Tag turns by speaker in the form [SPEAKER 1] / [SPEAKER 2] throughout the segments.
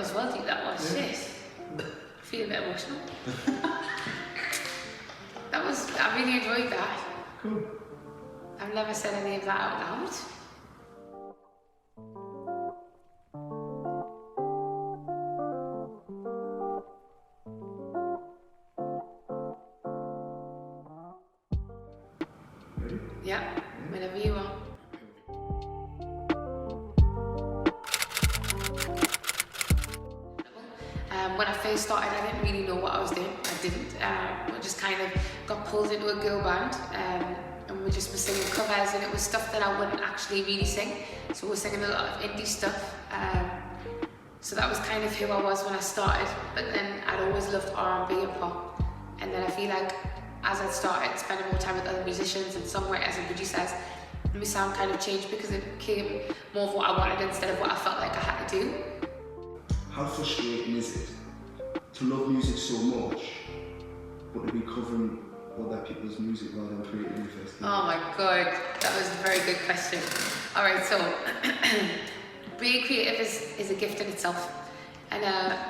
[SPEAKER 1] was well deep, that was. Shit. I feel a bit emotional. I really enjoyed that.
[SPEAKER 2] Cool.
[SPEAKER 1] I've never said any of that out loud.
[SPEAKER 2] Ready?
[SPEAKER 1] Yeah, whenever you are. When I first started, I didn't really know what I was doing. I didn't. I just kind of got pulled into a girl band, and we just were singing covers, and it was stuff that I wouldn't actually really sing. So we're singing a lot of indie stuff. So that was kind of who I was when I started. But then I'd always loved R&B and pop. And then I feel like as I started spending more time with other musicians and songwriters and producers, my sound kind of changed because it became more of what I wanted instead of what I felt like I had to do.
[SPEAKER 2] How frustrating is it to love music so much, but to be covering other people's music rather than creating your first thing?
[SPEAKER 1] Oh my god, that was a very good question. Alright, so being creative is a gift in itself. And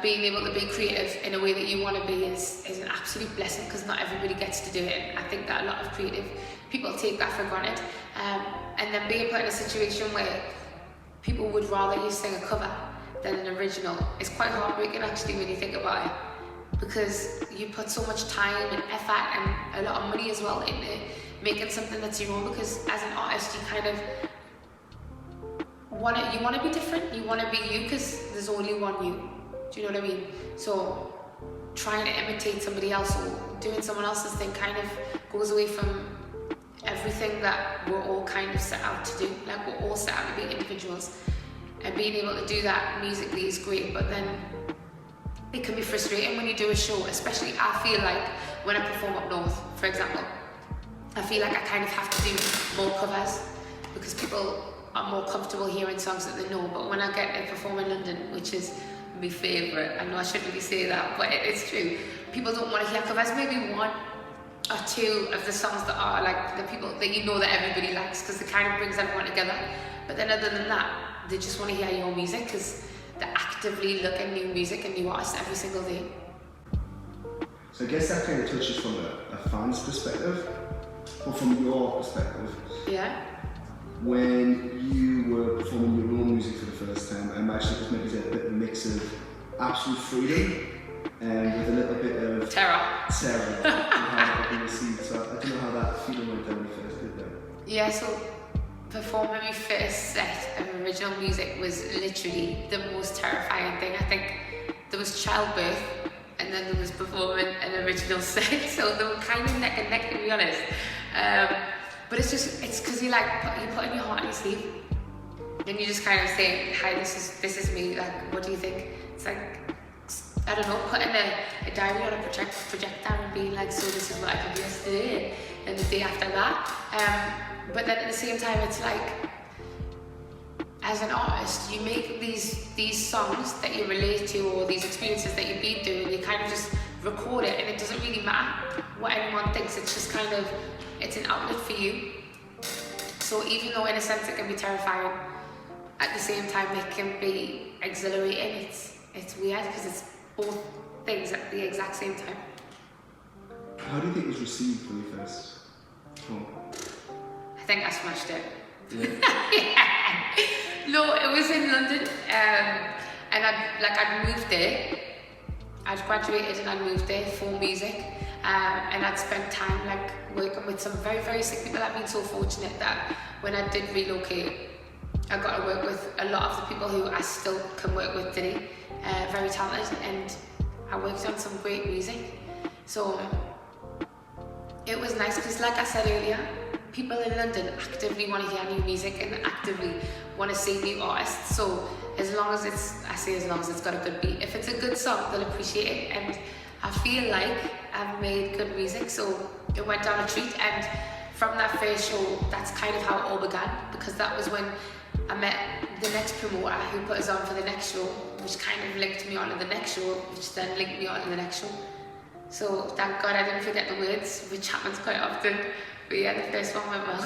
[SPEAKER 1] being able to be creative in a way that you want to be is an absolute blessing, because not everybody gets to do it. I think that a lot of creative people take that for granted. And then being put in a situation where people would rather you sing a cover than an original is quite heartbreaking actually when you think about it, because you put so much time and effort and a lot of money as well into making something that's your own, because as an artist you kind of want to be different, you want to be you, because there's only one you. Do you know what I mean? So trying to imitate somebody else or doing someone else's thing kind of goes away from everything that we're all kind of set out to do. Like, we're all set out to be individuals. And being able to do that musically is great, but then it can be frustrating when you do a show, especially I feel like when I perform up north, for example. I feel like I kind of have to do more covers because people are more comfortable hearing songs that they know. But when I get to perform in London, which is my favourite, I know I shouldn't really say that, but it's true, people don't want to hear covers. Maybe one or two of the songs that are like the people that you know that everybody likes, because it kind of brings everyone together. But then other than that, they just want to hear your music because they're actively looking new music and new artists every single day.
[SPEAKER 2] So I guess that kind of touches from a fan's perspective, or from your perspective.
[SPEAKER 1] Yeah.
[SPEAKER 2] When you were performing your own music for the first time, I imagine it was maybe a bit of a mix of absolute freedom and with a little bit of
[SPEAKER 1] terror
[SPEAKER 2] and how it would be received. So I don't know how that feeling went down when you first did that.
[SPEAKER 1] Yeah, so performing my first set of original music was literally the most terrifying thing. I think there was childbirth and then there was performing an original set, so they were kind of neck and neck, to be honest. But it's because you put your heart on your sleeve and you just kind of say, hi, this is me, like, what do you think? It's like, I don't know, putting a diary on a projector and being like, so this is what I did yesterday and the day after that. But then at the same time, it's like, as an artist, you make these songs that you relate to, or these experiences that you've been through, and you kind of just record it, and it doesn't really matter what anyone thinks. It's just kind of, it's an outlet for you. So even though in a sense it can be terrifying, at the same time it can be exhilarating. It's weird because it's both things at the exact same time.
[SPEAKER 2] How do you think it was received when you first performed?
[SPEAKER 1] I think I smashed it.
[SPEAKER 2] Yeah.
[SPEAKER 1] Yeah. No, it was in London, and I'd moved there. I'd graduated and I'd moved there for music, and I'd spent time like working with some very, very sick people. I've been so fortunate that when I did relocate, I got to work with a lot of the people who I still can work with today. Very talented, and I worked on some great music. So it was nice because, like I said earlier, people in London actively want to hear new music and actively want to see new artists. So as long as it's got a good beat. If it's a good song, they'll appreciate it. And I feel like I've made good music, so it went down a treat. And from that first show, that's kind of how it all began, because that was when I met the next promoter who put us on for the next show, which kind of linked me on to the next show, which then linked me on to the next show. So thank God I didn't forget the words, which happens quite often. But yeah, the first one went well.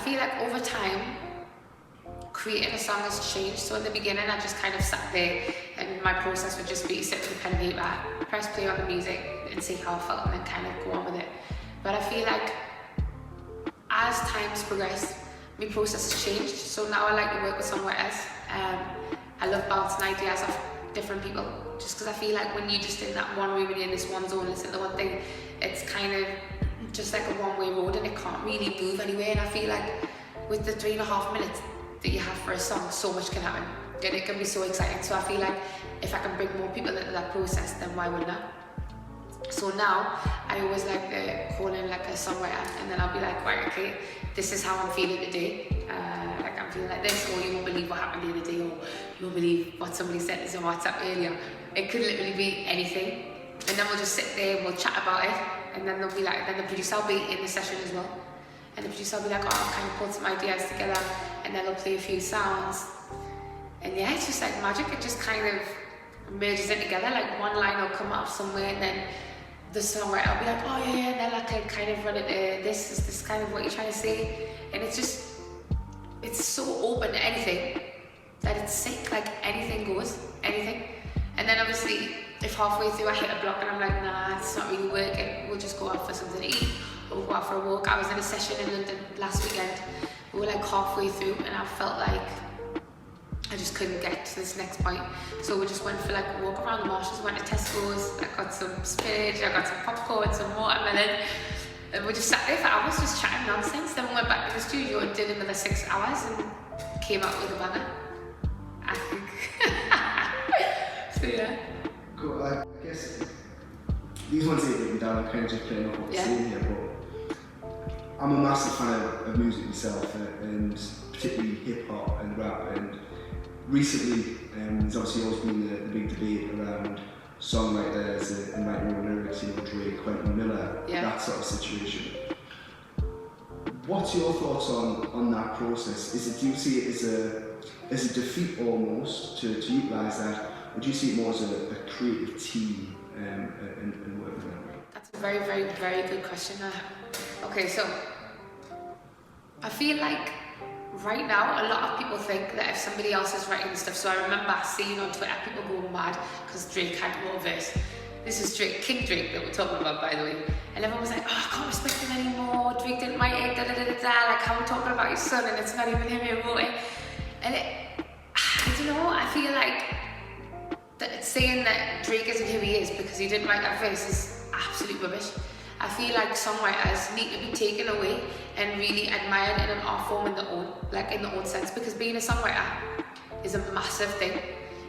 [SPEAKER 1] feel like over time, creating a song has changed. So in the beginning, I just kind of sat there, and my process would just be sit with a pen and paper, press play on the music, and see how I felt, and then kind of go on with it. But I feel like as time's progressed, my process has changed. So now I like to work with songwriters. I love bouncing ideas off different people, just because I feel like when you're just in that one room and you're in this one zone, listening to one thing, it's kind of just like a one-way road, and it can't really move anywhere. And I feel like with the 3.5 minutes that you have for a song, so much can happen, and it can be so exciting. So I feel like if I can bring more people into that process, then why wouldn't I? So now I always like to call in like a songwriter, and then I'll be like, right, okay, this is how I'm feeling today. Like I'm feeling like this, or you won't believe what happened the other day, or you won't believe what somebody sent us on WhatsApp earlier. It could literally be anything, and then we'll just sit there and we'll chat about it, and then they'll be like, then the producer will be in the session as well, and the producer will be like, oh, I've kind of pulled some ideas together, and then they'll play a few sounds, and yeah, it's just like magic. It just kind of merges it together. Like one line will come up somewhere, and then the songwriter will be like, oh yeah, and then I can kind of run it this is this kind of what you're trying to say, and it's just, it's so open to anything that it's sick. Like anything goes, anything. And then obviously if halfway through I hit a block and I'm like, nah, it's not really working, we'll just go out for something to eat, or we'll go out for a walk. I was in a session in London last weekend, we were like halfway through, and I felt like I just couldn't get to this next point, so we just went for like a walk around the marshes, went to Tesco's, I got some spinach, I got some popcorn, some watermelon, and we just sat there for hours just chatting nonsense. Then we went back to the studio and did another 6 hours and came out with a banger, I think. So yeah.
[SPEAKER 2] Cool. I guess these ones that you've down are kind of just playing off what we're saying here, but I'm a massive fan of music myself, and particularly hip hop and rap. And recently, there's obviously always been the big debate around songwriters and writing your lyrics, you know, Drake, Quentin Miller, that sort of situation. What's your thoughts on that process? Do you see it as a defeat almost to utilise that, or do you see it more as a creative team and working that way?
[SPEAKER 1] That's a very, very, very good question. Okay, so I feel like right now a lot of people think that if somebody else is writing stuff, so I remember seeing on Twitter people going mad because Drake had more verse. This is Drake, King Drake that we're talking about, by the way. And everyone was like, oh, I can't respect him anymore, Drake didn't write it, da da da da da, like how we're talking about his son and it's not even him who wrote it. And I don't know, I feel like that saying that Drake isn't who he is because he didn't write that verse is absolute rubbish. I feel like songwriters need to be taken away and really admired in an art form in their own sense, because being a songwriter is a massive thing.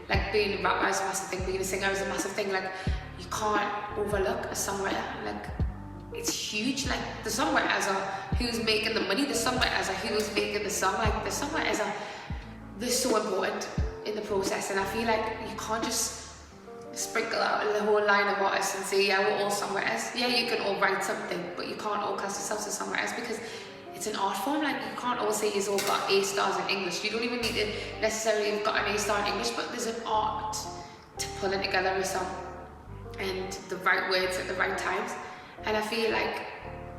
[SPEAKER 1] Like being a rapper is a massive thing, being a singer is a massive thing. Like you can't overlook a songwriter. Like it's huge. Like the songwriters are who's making the money, the songwriters are who's making the song. Like the songwriters are, they're so important in the process, and I feel like you can't just sprinkle out the whole line of artists and say, yeah, we're all songwriters. Yeah, you can all write something, but you can't all class yourselves as songwriters because it's an art form. Like you can't all say you've all got A stars in English. You don't even need to necessarily have got an A star in English, but there's an art to pulling together a song and the right words at the right times. And I feel like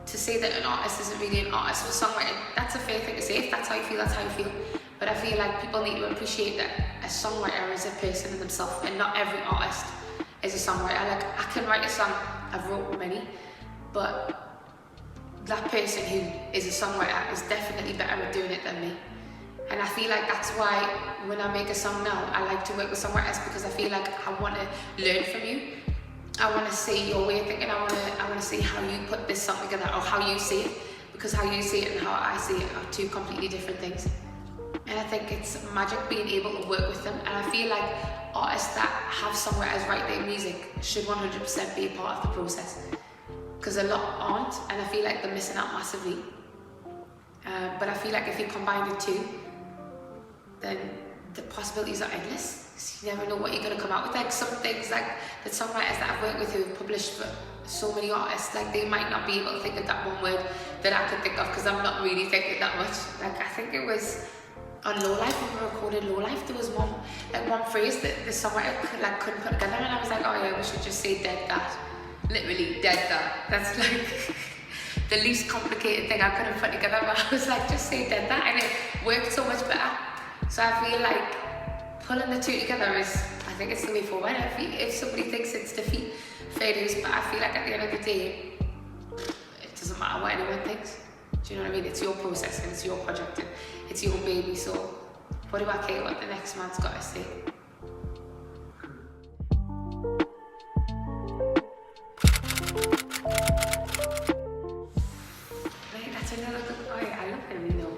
[SPEAKER 1] to say that an artist isn't really an artist for songwriting, that's a fair thing to say. If that's how you feel, that's how you feel. But I feel like people need to appreciate that a songwriter is a person in themselves, and not every artist is a songwriter. Like I can write a song, I've wrote many, but that person who is a songwriter is definitely better at doing it than me. And I feel like that's why when I make a song now, I like to work with songwriters, because I feel like I want to learn from you. I want to see your way of thinking. I want to see how you put this song together, or how you see it, because how you see it and how I see it are two completely different things. And I think it's magic being able to work with them. And I feel like artists that have songwriters write their music should 100% be a part of the process, because a lot aren't, and I feel like they're missing out massively. But I feel like if you combine the two, then the possibilities are endless, because you never know what you're going to come out with. Like some things, like the songwriters that I've worked with who have published for so many artists, like they might not be able to think of that one word that I could think of, because I'm not really thinking that much. Like I think it was on Low Life, when we recorded Low Life, there was one phrase that the songwriter couldn't put together, and I was like, oh yeah, we should just say dead that. Literally dead that. That's like the least complicated thing I could have put together, but I was like, just say dead that, and it worked so much better. So I feel like pulling the two together is, I think it's the way forward. If somebody thinks it's defeat, fair dues, but I feel like at the end of the day, it doesn't matter what anyone thinks. Do you know what I mean? It's your process and it's your project and it's your baby, so what do I care what the next man's got to say? Right, that's another good point. I love him, you know.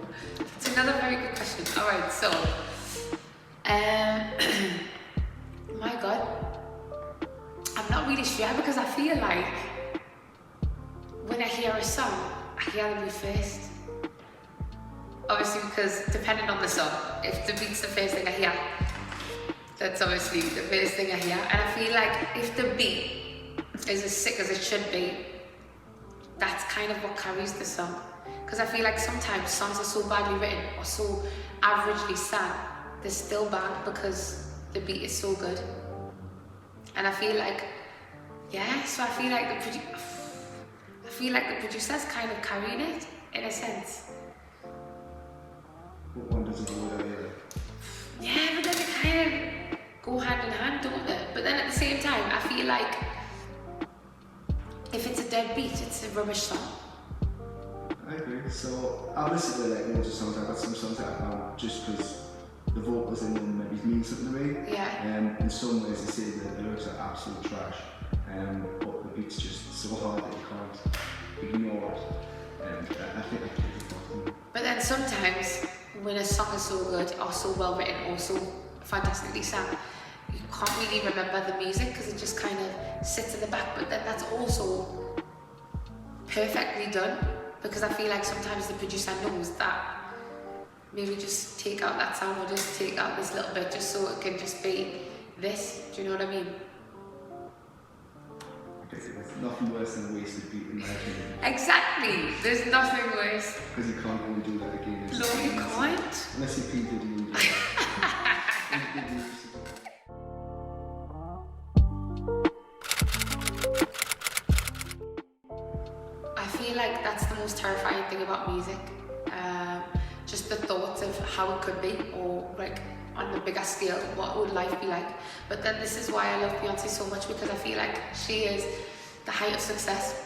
[SPEAKER 1] It's another very good question. Alright, so my God, I'm not really sure because I feel like when I hear a song, I hear the beat first. Obviously, because depending on the song, if the beat's the first thing I hear, that's obviously the first thing I hear. And I feel like if the beat is as sick as it should be, that's kind of what carries the song. Because I feel like sometimes songs are so badly written or so averagely sang, they're still bad because the beat is so good. And I feel like, yeah, so I feel like the producer's kind of carrying it in a sense.
[SPEAKER 2] What one does it go with either?
[SPEAKER 1] Yeah, but then they kind of go hand in hand, don't they? But then at the same time, I feel like if it's a dead beat, it's a rubbish song.
[SPEAKER 2] I agree. So I've listened to like loads of songs. I've got some songs that I found just because the vocals in them maybe mean something to me.
[SPEAKER 1] Yeah.
[SPEAKER 2] In some ways, they say that the lyrics are absolute trash, but the beat's just so hard that you can't ignore it. I think I can do it.
[SPEAKER 1] But then sometimes when a song is so good or so well written or so fantastically sung, you can't really remember the music because it just kind of sits in the back. But then that's also perfectly done because I feel like sometimes the producer knows that maybe just take out that sound or just take out this little bit just so it can just be this. Do you know what I mean?
[SPEAKER 2] There's nothing worse than a wasted beat in my opinion.
[SPEAKER 1] Exactly. There's nothing worse.
[SPEAKER 2] Because you can't really do that again.
[SPEAKER 1] No, you can't.
[SPEAKER 2] Unless you P. Diddy and do that.
[SPEAKER 1] I feel like that's the most terrifying thing about music. Just the thoughts of how it could be, or like on the bigger scale, what would life be like? But then this is why I love Beyonce so much, because I feel like she is the height of success.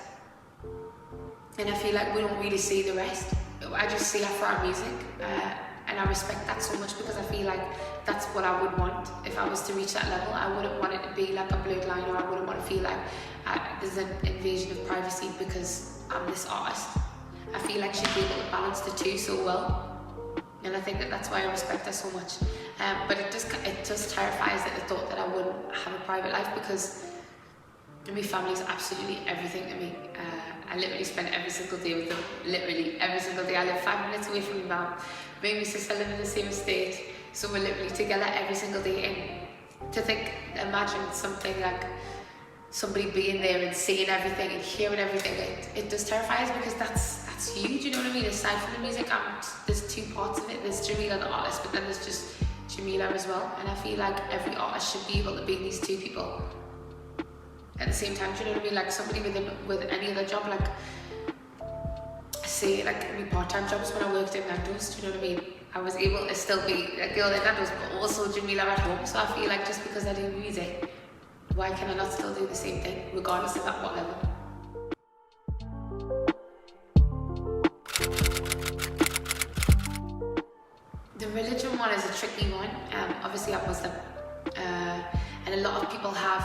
[SPEAKER 1] And I feel like we don't really see the rest. I just see her for her music. And I respect that so much because I feel like that's what I would want if I was to reach that level. I wouldn't want it to be like a blurred line, or I wouldn't want to feel like there's an invasion of privacy because I'm this artist. I feel like she'd be able to balance the two so well. And I think that that's why I respect her so much. But it just terrifies at the thought that I wouldn't have a private life, because my family is absolutely everything to me. I literally spend every single day with them. Literally every single day. I live 5 minutes away from my mum. Me and my sister live in the same estate, so we're literally together every single day. And to think, imagine something like somebody being there and seeing everything and hearing everything, it does terrify us, because that's huge, you know what I mean? Aside from the music, there's two parts of it. There's Jamilah the artist, but then there's just Jamilah as well. And I feel like every artist should be able to be these two people at the same time. Do you know what I mean? Like somebody with any other job, like say like my part-time jobs when I worked in Nando's, do you know what I mean? I was able to still be a girl in Nando's, but also Jamilah at home. So I feel like just because I do music, why can I not still do the same thing, regardless of at what level? The religion one is a tricky one. Obviously I'm Muslim, and a lot of people have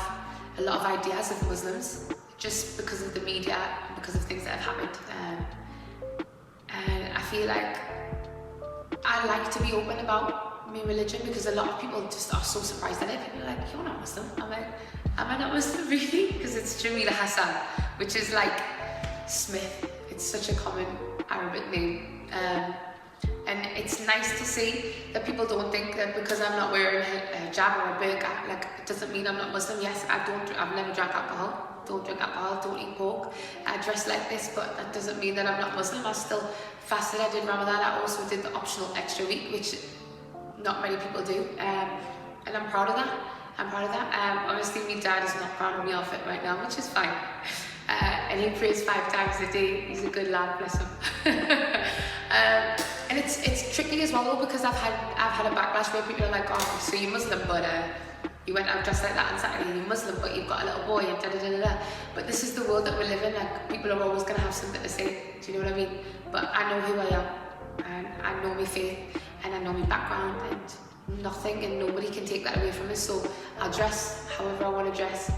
[SPEAKER 1] a lot of ideas of Muslims just because of the media, because of things that have happened. And I feel like I like to be open about my religion, because a lot of people just are so surprised at it. People are like, you're not Muslim. I'm like, am I not Muslim really? Because it's Jamilah Hassan, which is like Smith. It's such a common Arabic name. And it's nice to see that people don't think that because I'm not wearing a hijab or a burqa, like it doesn't mean I'm not Muslim. Yes, I've never drank alcohol, don't drink alcohol, don't eat pork. I dress like this, but that doesn't mean that I'm not Muslim. I still fasted, I did Ramadan, I also did the optional extra week, which not many people do. And I'm proud of that. Obviously my dad is not proud of me outfit right now, which is fine. and he prays 5 times a day. He's a good lad, bless him. And it's tricky as well though, because I've had a backlash where people are like, oh, so you're Muslim, but you went out dressed like that on Saturday. You're Muslim, but you've got a little boy, and da da da da da. But this is the world that we live in. Like, people are always gonna have something to say. Do you know what I mean? But I know who I am, and I know my faith, and I know my background, and nothing and nobody can take that away from me. So I'll dress however I want to dress.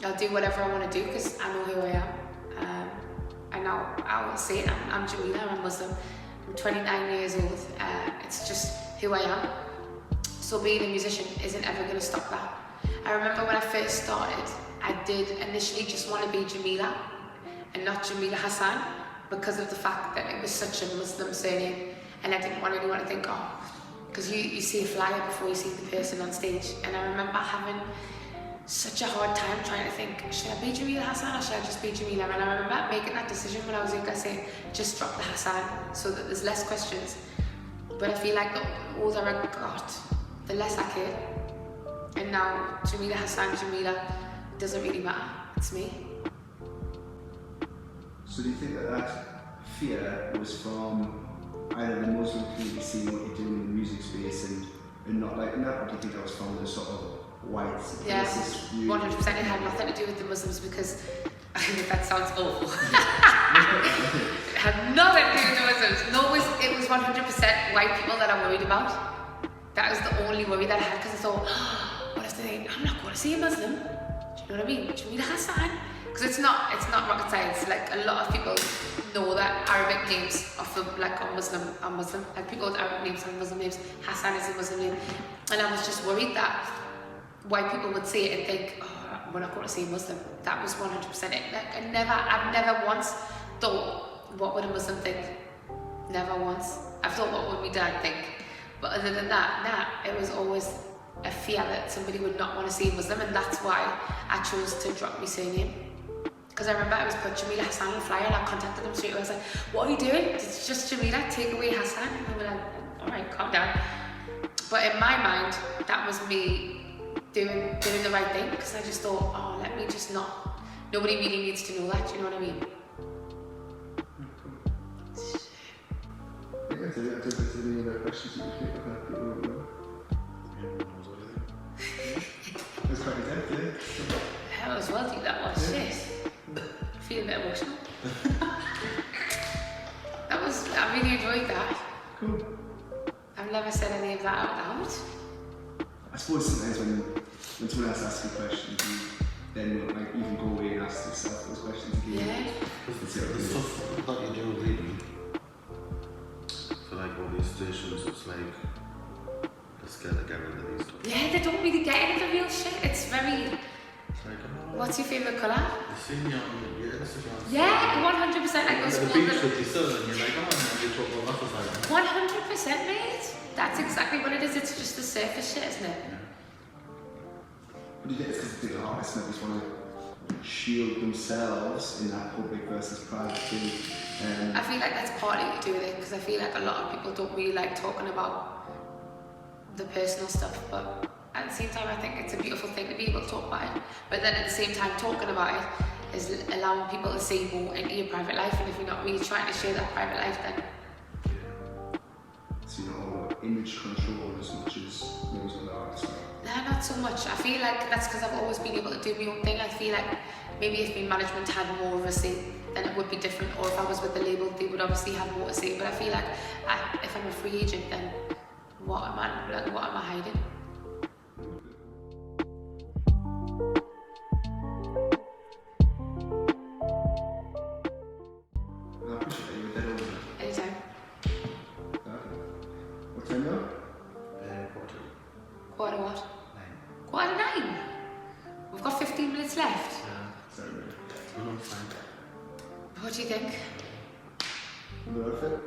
[SPEAKER 1] I'll do whatever I want to do because I know who I am. And I'll say it. I'm Jamilah. I'm Muslim. I'm 29 years old. It's just who I am. So being a musician isn't ever going to stop that. I remember when I first started, I did initially just want to be Jamilah and not Jamilah Hassan, because of the fact that it was such a Muslim surname, and I didn't want anyone to think, oh, because you see a flyer before you see the person on stage. And I remember having such a hard time trying to think, should I be Jamilah Hassan or should I just be Jamilah? And I remember making that decision when I was younger, saying, just drop the Hassan so that there's less questions. But I feel like the older I got, the less I cared. And now Jamilah Hassan, Jamilah, doesn't really matter, it's me.
[SPEAKER 2] So do you think that fear was from either the Muslim community seeing what you're doing in the music space and not liking that, or do you think that was from the sort of white supremacist view?
[SPEAKER 1] 100%. It had nothing to do with the Muslims, because I think that sounds awful. It had nothing to do with the Muslims. No, it was 100% white people that I worried about. That was the only worry that I had, because I thought, oh, what if they think I'm not going to see a Muslim? Do you know what I mean? Jamilah Hassan. Because it's not rocket science. Like, a lot of people know that Arabic names are Muslim. Like, people with Arabic names are Muslim names. Hassan is a Muslim name. And I was just worried that white people would see it and think, oh, we're not going to see a Muslim. That was 100% it. Like, I've never once thought, what would a Muslim think? Never once. I've thought, what would my dad think? But other than that, it was always a fear that somebody would not want to see a Muslim, and that's why I chose to drop my surname. Because I remember I was put Jamilah Hassan on the flyer, and I contacted them straight away. I was like, what are you doing? It's just Jamilah, take away Hassan. And they were like, alright, calm down. But in my mind, that was me doing the right thing, because I just thought, oh, let me just not. Nobody really needs to know that, do you know what I mean?
[SPEAKER 2] I don't know if there's any other questions that you think about people don't know. It was quite intense, yeah?
[SPEAKER 1] That was well deep, that was. Shit. I feel a bit emotional. I really enjoyed that.
[SPEAKER 2] Cool.
[SPEAKER 1] I've never said any of that out loud.
[SPEAKER 2] I suppose sometimes when someone else asks you questions, you then like even go away and ask yourself those questions again.
[SPEAKER 1] Yeah.
[SPEAKER 3] The stuff that you do really, for like all these stations, it's like, let's get rid of these stuff.
[SPEAKER 1] Yeah, they don't really get into the real shit. It's very...
[SPEAKER 3] It's like, oh,
[SPEAKER 1] What's your favourite colour?
[SPEAKER 3] the senior on your Instagram.
[SPEAKER 1] Yeah, 100%. Like those
[SPEAKER 3] the
[SPEAKER 1] ones
[SPEAKER 3] beach
[SPEAKER 1] that-
[SPEAKER 3] with your son, and you're like, oh, and you talk about that, like,
[SPEAKER 1] 100%, mate. That's exactly what it is. It's just the surface shit, isn't it?
[SPEAKER 2] But do you think it's because the artists maybe just want to shield themselves in that public versus private thing?
[SPEAKER 1] I feel like that's partly to do with it, because I feel like a lot of people don't really like talking about the personal stuff, but at the same time I think it's a beautiful thing to be able to talk about it. But then at the same time, talking about it is allowing people to see more into your private life, and if you're not really trying to share that private life, then...
[SPEAKER 2] So you're not all about image control as much as maybe some of the artists.
[SPEAKER 1] No, not so much. I feel like that's because I've always been able to do my own thing. I feel like maybe if my management had more of a say, then it would be different. Or if I was with the label, they would obviously have more to say. But I feel like if I'm a free agent, then what am I hiding?
[SPEAKER 2] I appreciate that you were dead over there.
[SPEAKER 1] Anytime.
[SPEAKER 2] Okay. What time now?
[SPEAKER 1] Quarter what?
[SPEAKER 3] 9.
[SPEAKER 1] 9:15. We've got 15 minutes left.
[SPEAKER 2] Sorry, mate.
[SPEAKER 3] No, fine.
[SPEAKER 1] What do you think?
[SPEAKER 2] Worth it?